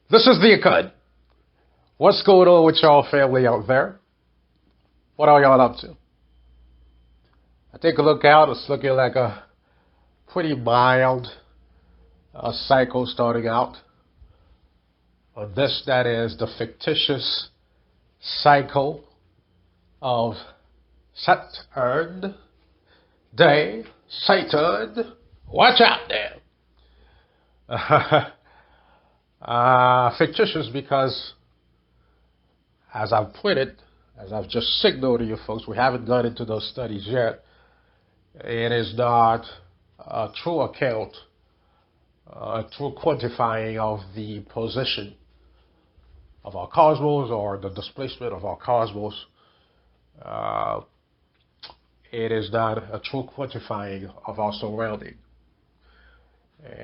This is the Acud. What's going on with y'all family out there? What are y'all up to? I take a look out. It's looking like a pretty mild cycle starting out. This, that is the fictitious cycle of Saturn day. Satan, watch out there. Fictitious because, as I've put it, as I've just signaled to you folks, we haven't gone into those studies yet. It is not a true account, a true quantifying of the position of our cosmos or the displacement of our cosmos. It is not a true quantifying of our surrounding.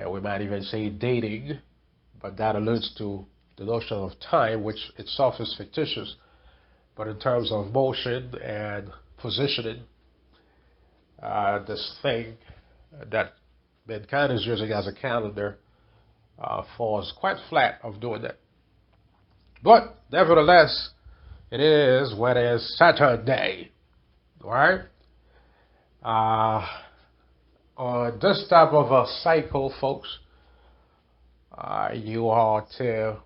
We might even say dating, but that alludes to the notion of time, which itself is fictitious. But in terms of motion and positioning, this thing that mankind is using as a calendar falls quite flat of doing that. But nevertheless, it is what is Saturn Day, right? On this type of a cycle, folks, you ought to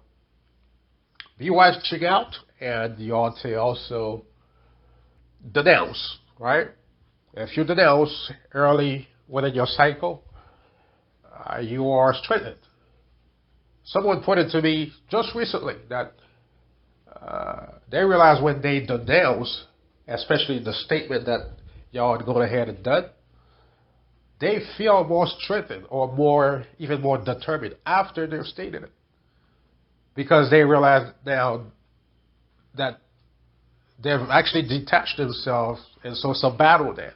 be watching out, and you ought to also denounce, right? If you denounce early within your cycle, you are strengthened. Someone put it to me just recently that they realize when they denounce, especially the statement that y'all had gone ahead and done, they feel more strengthened or even more determined after they've stated it. Because they realize now that they've actually detached themselves, and so it's a battle there.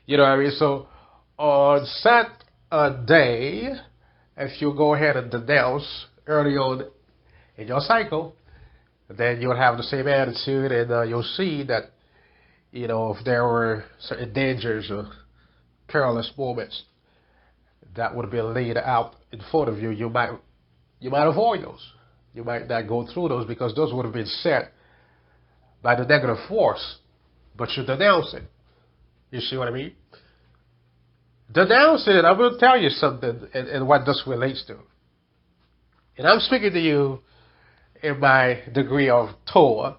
You know what I mean? So on Saturday, if you go ahead and denounce early on in your cycle, then you'll have the same attitude, and you'll see that, you know, if there were certain dangers or perilous moments that would have been laid out in front of you, you might avoid those. You might not go through those because those would have been set by the negative force, but you denounce it. You see what I mean? Denounce it. I'm going to tell you something and what this relates to. And I'm speaking to you in my degree of TOA.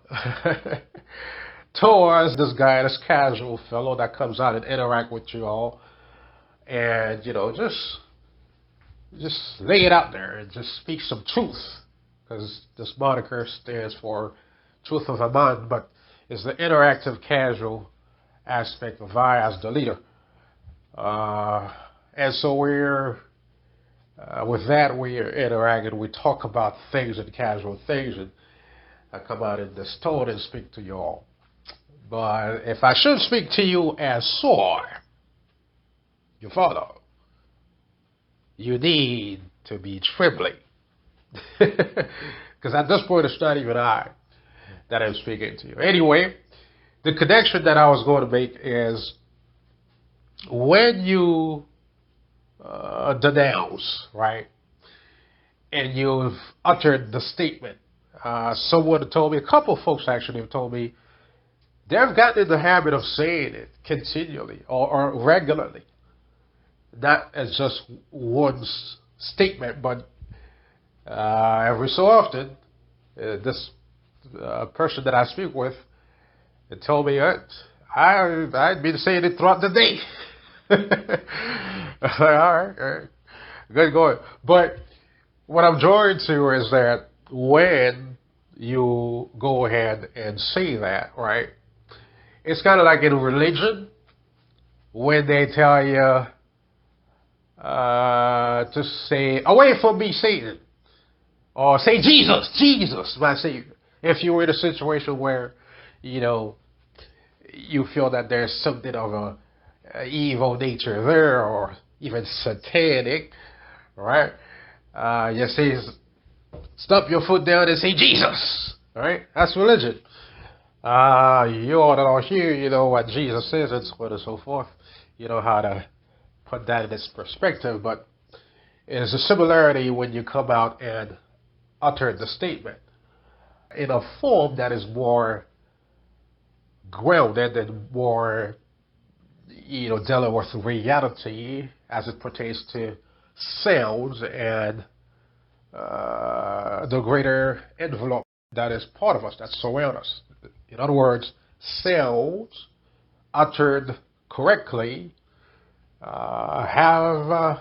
TOA is this guy, this casual fellow that comes out and interact with you all, and you know, just lay it out there and just speak some truth, because this moniker stands for truth of a man, but it's the interactive casual aspect of I as the leader. And so we're with that we're interacting. We talk about things and casual things, and I come out in this tone and speak to you all. But if I should speak to you as Sor, your father, you need to be trembling. Because at this point, it's not even I that I'm speaking to you. Anyway, the connection that I was going to make is when you denounce, right, and you've uttered the statement. Someone told me, a couple of folks actually have told me, they've gotten in the habit of saying it continually or regularly. Not as just one statement, but every so often, this person that I speak with told me I'd been saying it throughout the day. Like, all right, good going. But what I'm drawing to is that when you go ahead and say that, right, it's kind of like in religion when they tell you to say, away from me, Satan, or say Jesus, my Savior. If you were in a situation where, you know, you feel that there's something of a evil nature there, or even satanic, right? You say, stop your foot down and say Jesus, right? That's religion. You all that are here, you know what Jesus says, and so on and so forth. You know how to put that in its perspective, but there's a similarity when you come out and uttered the statement in a form that is more grounded and more, dealing with reality as it pertains to sounds and the greater envelope that is part of us, that surround us. In other words, sounds uttered correctly have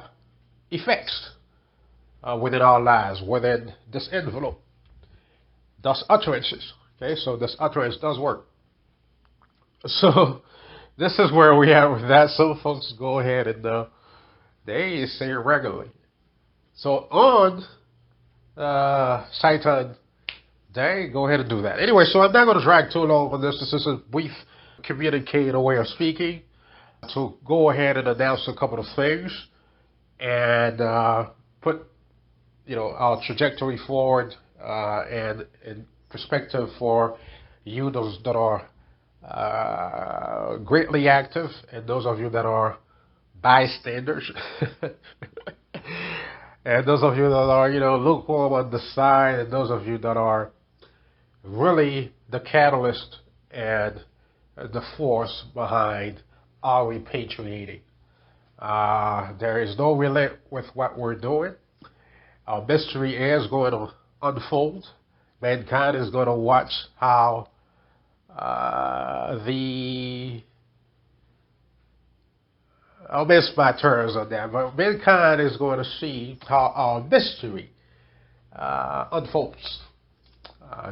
effects within our lives, within this envelope. Thus utterances. Okay, so this utterance does work. So this is where we are with that. Some folks go ahead and they say it regularly. So on Satan Day, go ahead and do that. Anyway, so I'm not going to drag too long on this. This is a brief communicated way of speaking to go ahead and announce a couple of things and put our trajectory forward and in perspective for you, those that are greatly active, and those of you that are bystanders, and those of you that are lukewarm on the side, and those of you that are really the catalyst and the force behind our repatriating. There is no relent with what we're doing. Our mystery is going to unfold. Mankind is going to watch how I'll miss my terms on that, but mankind is going to see how our mystery unfolds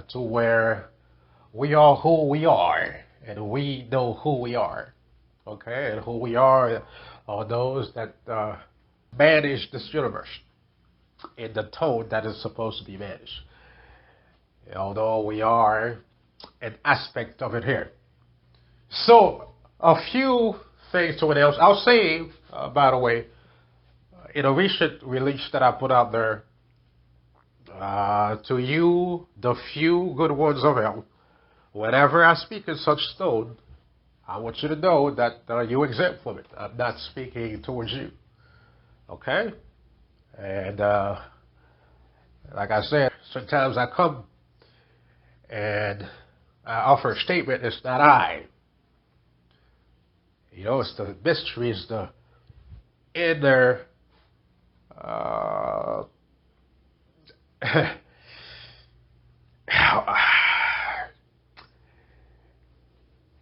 to where we are who we are, and we know who we are. Okay, and who we are those that manage this universe in the tone that is supposed to be managed. Although we are an aspect of it here. So, a few things to announce. I'll say, by the way, in a recent release that I put out there, to you, the few good ones of hell, whenever I speak in such tone, I want you to know that you're exempt from it. I'm not speaking towards you. Okay? And like I said, sometimes I come and I offer a statement. It's not I. It's the mystery, it's the inner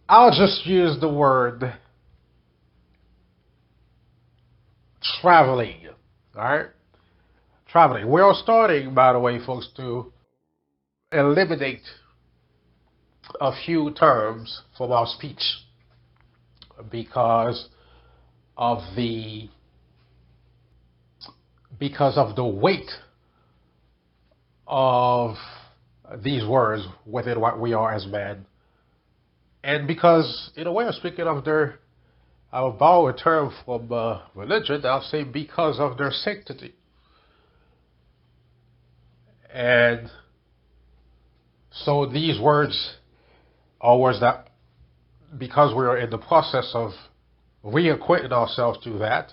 I'll just use the word traveling. All right? Traveling. We're starting, by the way, folks, to eliminate a few terms from our speech because of the weight of these words within what we are as man. And because, in a way of speaking of I'll borrow a term from religion, I'll say because of their sanctity. And so these words are words that, because we are in the process of reacquainting ourselves to that,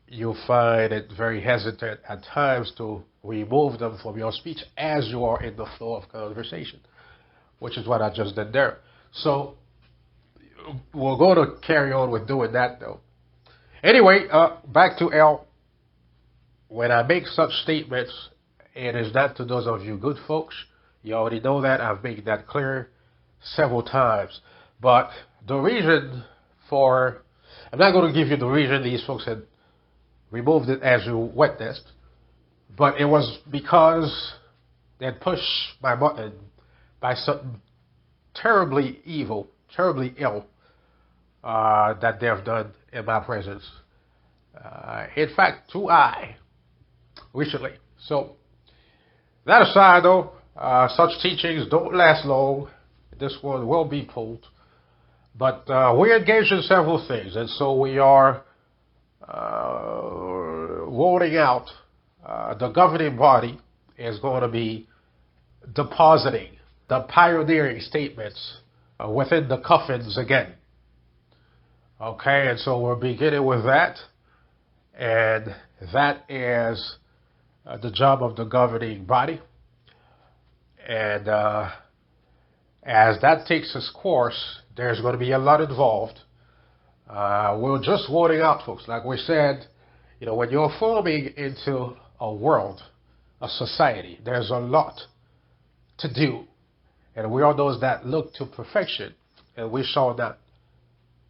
you'll find it very hesitant at times to remove them from your speech as you are in the flow of conversation, which is what I just did there. So we're going to carry on with doing that, though. Anyway, back to L. When I make such statements, it is not to those of you good folks. You already know that. I've made that clear several times. But the reason for, I'm not going to give you the reason these folks had removed it as you witnessed, but it was because they had pushed my button by something terribly evil, terribly ill that they have done in my presence. In fact, to I, recently. So, that aside though, such teachings don't last long. This one will be pulled. But we're engaged in several things, and so we are rolling out. The governing body is going to be depositing the pioneering statements within the coffins again. Okay, and so we're beginning with that, and that is the job of the governing body. And as that takes its course, there's going to be a lot involved. We're just warning out, folks. Like we said, when you're forming into a world, a society, there's a lot to do. And we are those that look to perfection. And we shall not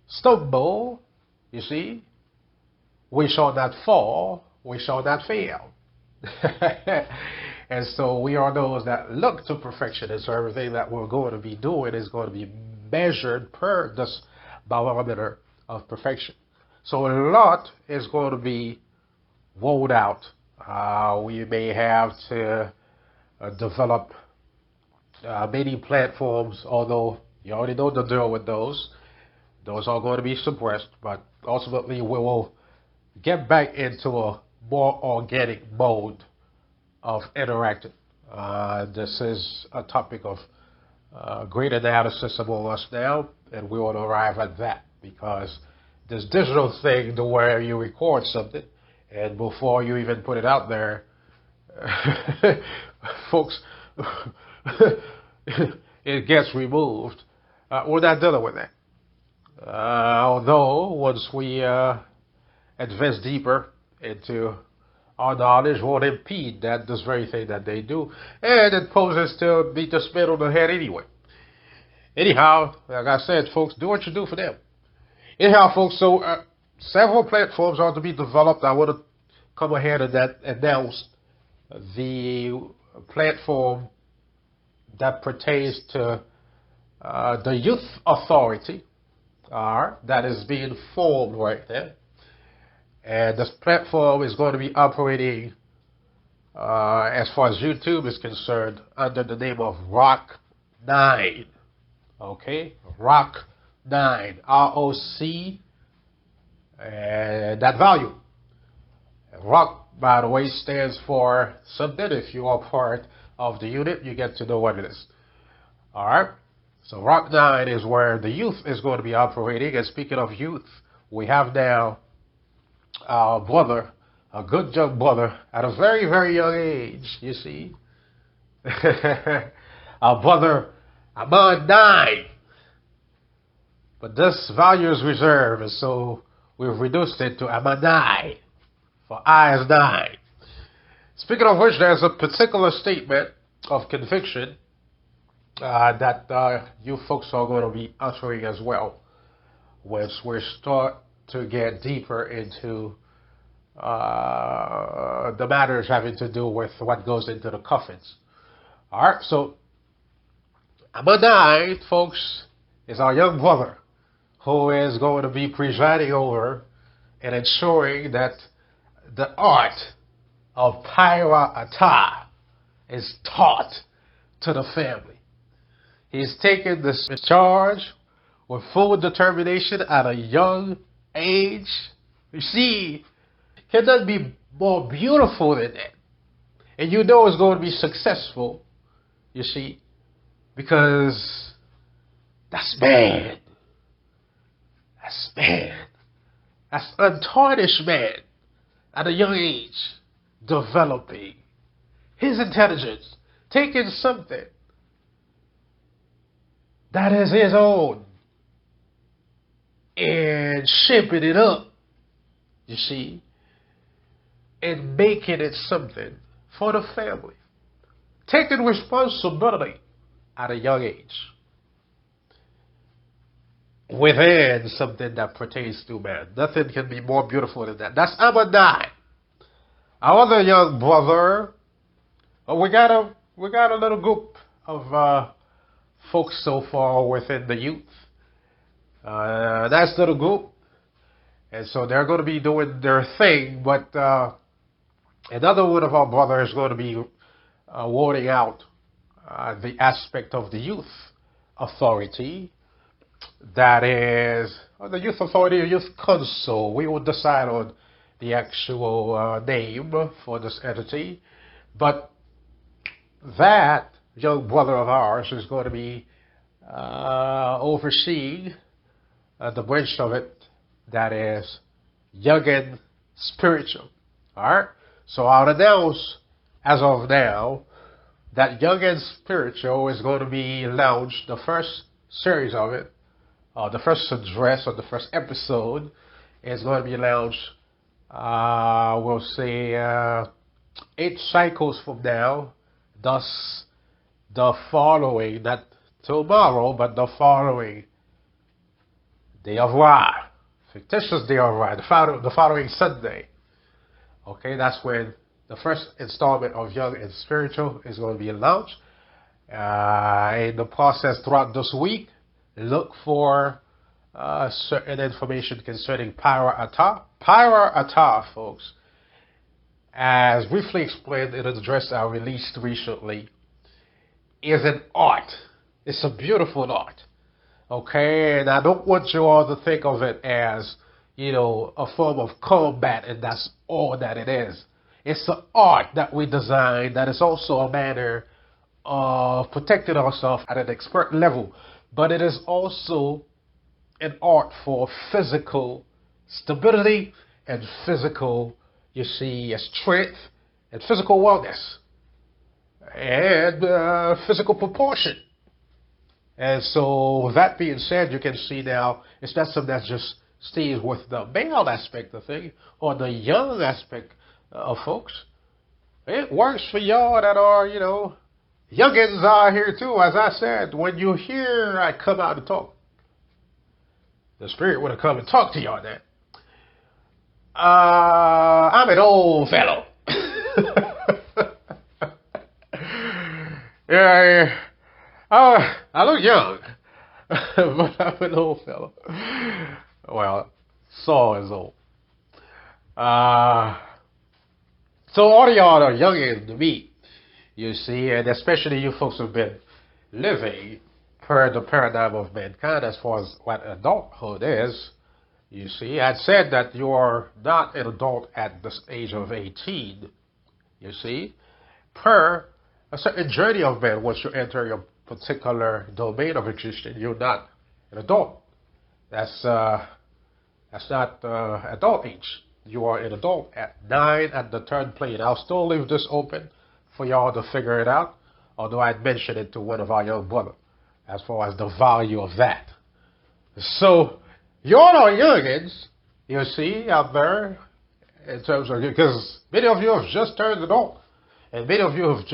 stumble, you see. We shall not fall. We shall not fail. And so we are those that look to perfection. And so everything that we're going to be doing is going to be measured per this barometer of perfection. So a lot is going to be rolled out. We may have to develop many platforms, although you already know the deal with those. Those are going to be suppressed, but ultimately we will get back into a more organic mode of interacting. This is a topic of great analysis among us now, and we want to arrive at that, because this digital thing, the where you record something, and before you even put it out there, folks, it gets removed. We're not dealing with that. Although once we advance deeper into our knowledge, won't impede that this very thing that they do, and it poses to beat the spit on the head anyway. Anyhow, like I said, folks, do what you do for them. Anyhow, folks, so several platforms are to be developed. I want to come ahead and announce the platform that pertains to the youth authority that is being formed right there. And this platform is going to be operating, as far as YouTube is concerned, under the name of Rock 9. Okay? Rock 9. R-O-C, and that value. Rock, by the way, stands for something. If you are part of the unit, you get to know what it is. All right? So Rock 9 is where the youth is going to be operating. And speaking of youth, we have now our brother, a good young brother, at a very, very young age, you see. Our brother, Ahmad 9. But this value is reserved, and so we've reduced it to Ahmad 9, for I is 9. Speaking of which, there's a particular statement of conviction that you folks are going to be uttering as well, once we start to get deeper into the matters having to do with what goes into the coffins. All right, so Ahmad 9, folks, is our young brother who is going to be presiding over and ensuring that the art of Pyra Ata is taught to the family. He's taken this charge with full determination at a young age. You see, cannot be more beautiful than that. And you know it's going to be successful, you see, because that's man. That's man. That's untarnished man at a young age, developing his intelligence, taking something that is his own and shaping it up, you see, and making it something for the family. Taking responsibility at a young age within something that pertains to man. Nothing can be more beautiful than that. That's Ahmad 9. Our other young brother, we got a little group of folks so far within the youth. That's little group, and so they're going to be doing their thing. But another one of our brothers is going to be warding out the aspect of the youth authority. That is the youth authority or youth council. We will decide on the actual name for this entity, but that young brother of ours is going to be overseeing the branch of it that is young and spiritual. All right. So I'll announce as of now, that Young and Spiritual is going to be launched, the first series of it, the first address or the first episode is going to be launched, we'll say, 8 cycles from now, thus the following, not tomorrow, but the following day of Ra, fictitious day of Ra, the following Sunday. Okay, that's when the first installment of Young and Spiritual is going to be launched. In the process throughout this week, look for certain information concerning Pyra Atah. Pyra Atah, folks, as briefly explained in an address I released recently, is an art. It's a beautiful art. Okay, and I don't want you all to think of it as, a form of combat, and that's all that it is. It's an art that we design that is also a manner of protecting ourselves at an expert level. But it is also an art for physical stability and physical, strength and physical wellness and physical proportion. And so, that being said, you can see now it's not something that just stays with the male aspect of things or the young aspect of folks. It works for y'all that are, youngins are here too. As I said, when you hear I come out and talk, the Spirit would have come and talk to y'all then. I'm an old fellow. Yeah. I look young, but I'm an old fellow. Well, Saul is old. So all of y'all are youngins to me, you see, and especially you folks who've been living per the paradigm of mankind as far as what adulthood is. You see, I said that you are not an adult at the age of 18, you see, per a certain journey of man. Once you enter your particular domain of existence, you're not an adult. That's not adult age. You are an adult at 9 at the third plane. I'll still leave this open for y'all to figure it out, although I'd mention it to one of our young brothers as far as the value of that. So, y'all are youngins, you see, out there, in terms of, because many of you have just turned adult, and many of you have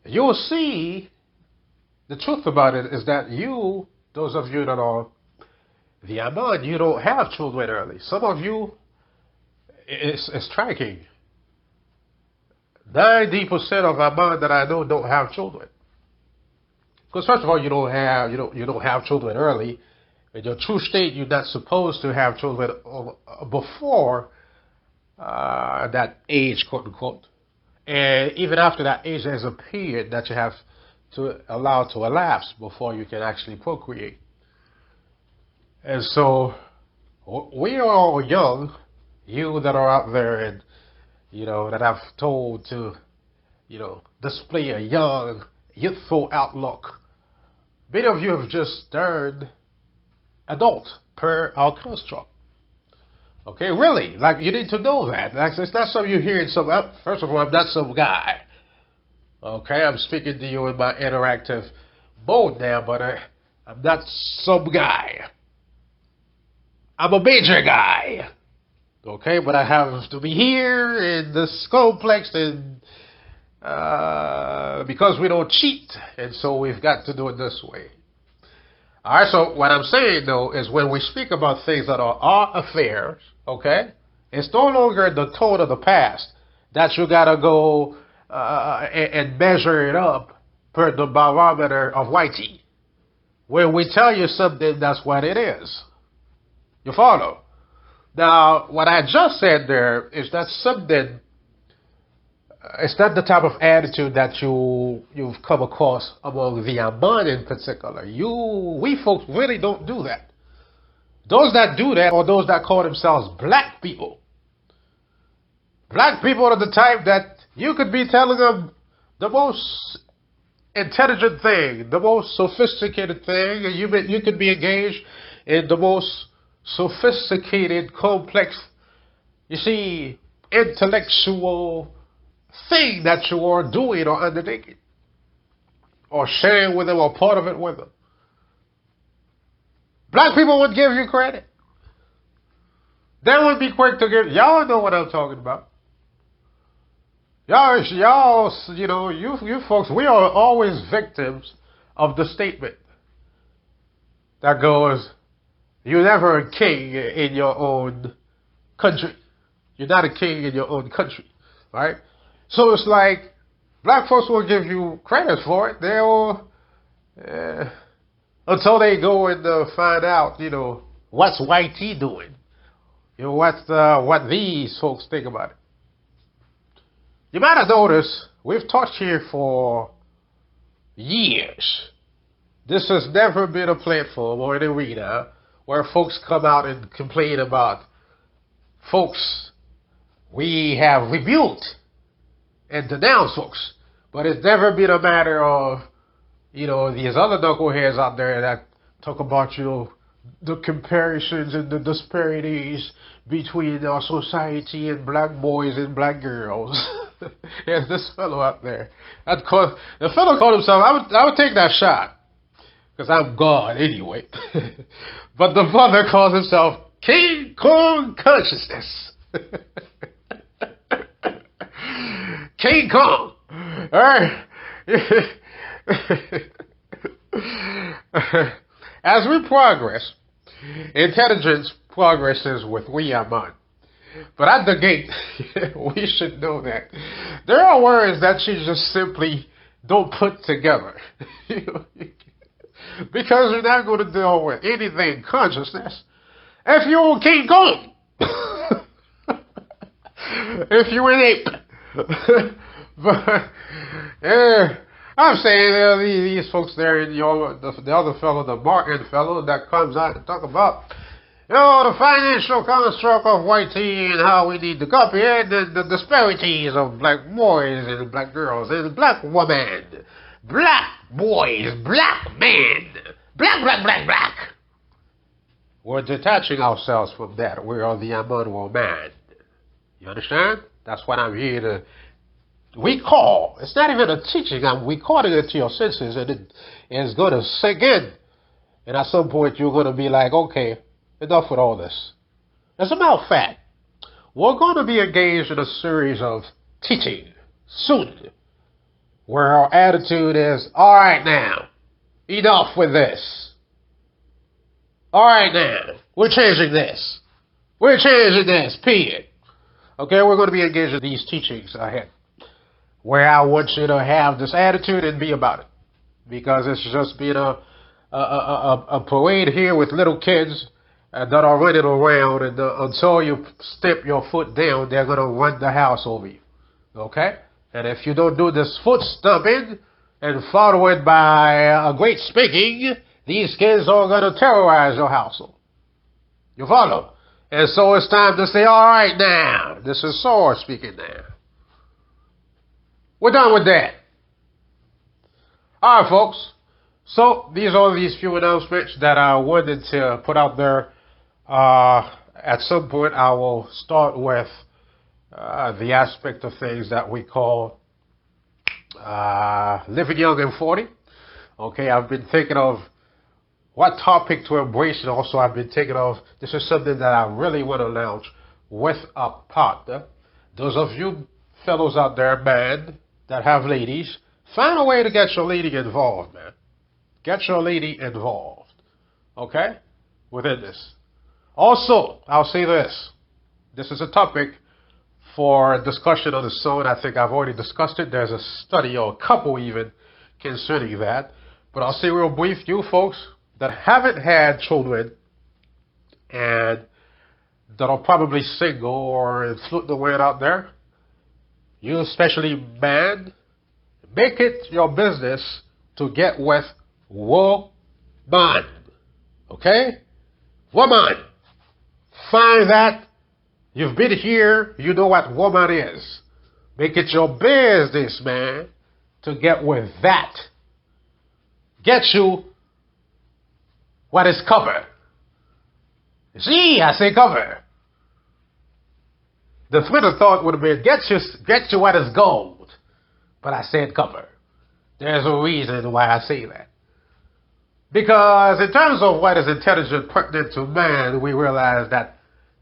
you'll see, the truth about it is that those of you that are the Aman, you don't have children early. Some of you, it's striking. 90% of Aman that I know don't have children. Because first of all, you don't have children early. In your true state, you're not supposed to have children before that age, quote unquote. And even after that age, there's a period that you have to allow to elapse before you can actually procreate. And so, we are all young, you that are out there and, that I've told to, display a young, youthful outlook. Many of you have just turned adult per our construct. Okay, really, like you need to know that. Like, it's not something you hear in some, first of all, I'm not some guy. Okay, I'm speaking to you in my interactive mode now, but I'm not some guy. I'm a major guy. Okay, but I have to be here in this complex and because we don't cheat, and so we've got to do it this way. Alright, so what I'm saying though is when we speak about things that are our affairs, okay, it's no longer the tone of the past that you gotta go and measure it up per the barometer of Whitey. When we tell you something, that's what it is. You follow? Now, what I just said there is that something, it's not the type of attitude that you've come across among the Aman in particular. We folks really don't do that. Those that do that are those that call themselves black people. Black people are the type that you could be telling them the most intelligent thing, the most sophisticated thing, and you could be engaged in the most sophisticated, complex, intellectual thing that you are doing or undertaking, or sharing with them, or part of it with them. Black people would give you credit. They would be quick to give. Y'all know what I'm talking about. Y'all, you know, you folks, we are always victims of the statement that goes, "You're never a king in your own country. You're not a king in your own country," right? So it's like black folks will give you credit for it. They will, until they go and find out, you know, what's YT doing. You know, what these folks think about it. You might have noticed we've talked here for years. This has never been a platform or an arena where folks come out and complain about folks we have rebuked and denounced folks. But it's never been a matter of, you know, these other knuckleheads out there that talk about, you know, the comparisons and the disparities between our society and black boys and black girls. There's this fellow out there. The fellow called himself, I would take that shot, because I'm God anyway. But the brother calls himself King Kong Consciousness. King Kong. All right. As we progress, intelligence progresses with we are man. But at the gate, we should know that there are words that you just simply don't put together. Because you're not going to deal with anything consciousness if you're King Kong. If you're an ape. But, yeah. I'm saying these folks there, and the other fellow, the Martin fellow, that comes out and talk about, you know, the financial construct of YT and how we need to copy it, and the disparities of black boys and black girls and black women, black boys, black men, black. We're detaching ourselves from that. We are the Emmanuel man. You understand? That's what I'm here to recall. It's not even a teaching. I'm recording it to your senses, and it's going to sink in. And at some point, you're going to be like, okay, enough with all this. As a matter of fact, we're going to be engaged in a series of teaching soon, where our attitude is, all right now, enough with this. All right now, we're changing this. We're changing this, period. Okay, we're going to be engaged in these teachings ahead, where I want you to have this attitude and be about it. Because it's just been a parade here with little kids that are running around, and until you step your foot down, they're going to run the house over you. Okay? And if you don't do this foot stomping and follow it by a great spanking, these kids are going to terrorize your household. You follow? And so it's time to say, all right now, this is Soar speaking now. We're done with that. All right, folks. So these are these few announcements that I wanted to put out there. At some point, I will start with the aspect of things that we call living young and 40. Okay, I've been thinking of what topic to embrace, and also I've been thinking of, this is something that I really want to launch with a partner. Those of you fellows out there, man, that have ladies, find a way to get your lady involved, man. Get your lady involved, okay, within this. Also, I'll say this. This is a topic for discussion on its own. I think I've already discussed it. There's a study, or a couple even, concerning that. But I'll say real brief, you folks that haven't had children and that are probably single or floating around out there, you especially man, make it your business to get with woman. Okay? Woman. Find that. You've been here. You know what woman is. Make it your business, man, to get with that. Get you what is covered. See, I say cover. The flitter thought would have been, get you what is gold. But I said copper. There's a reason why I say that. Because in terms of what is intelligent pertinent to man, we realize that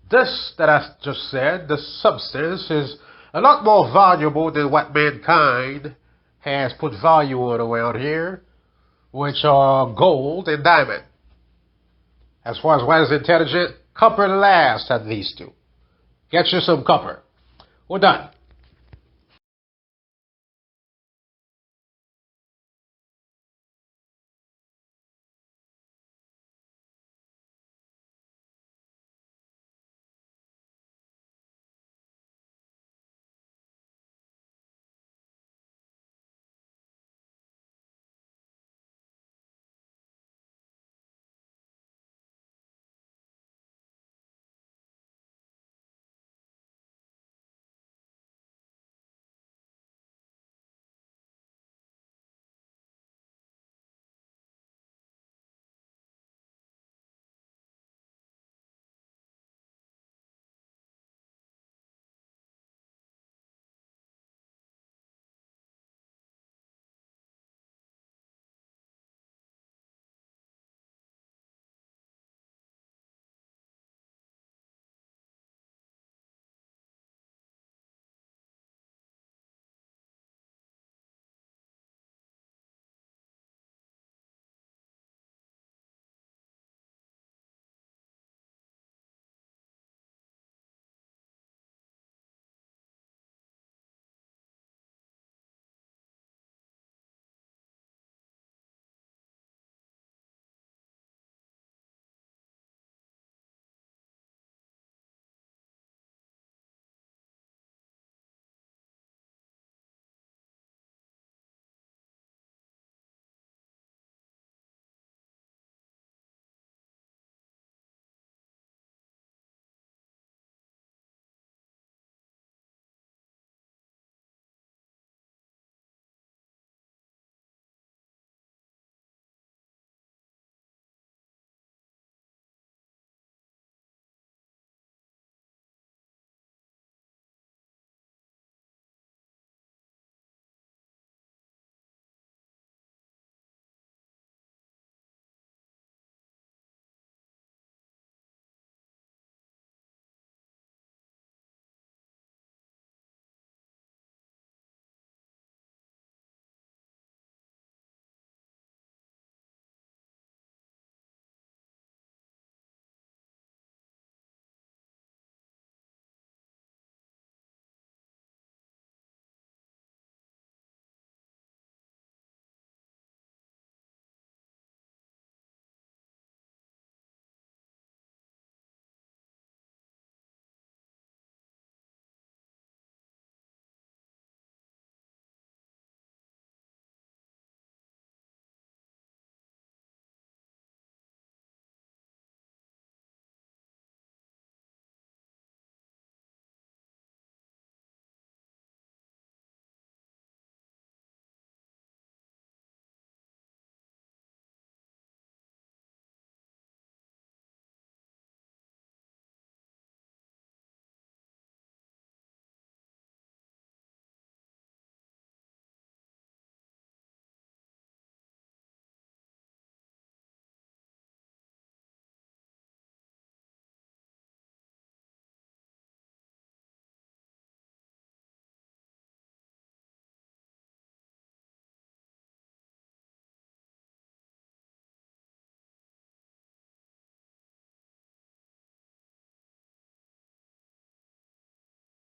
this that I just said, the substance, is a lot more valuable than what mankind has put value on around here, which are gold and diamond. As far as what is intelligent, copper lasts at these two. Get you some copper. We're done.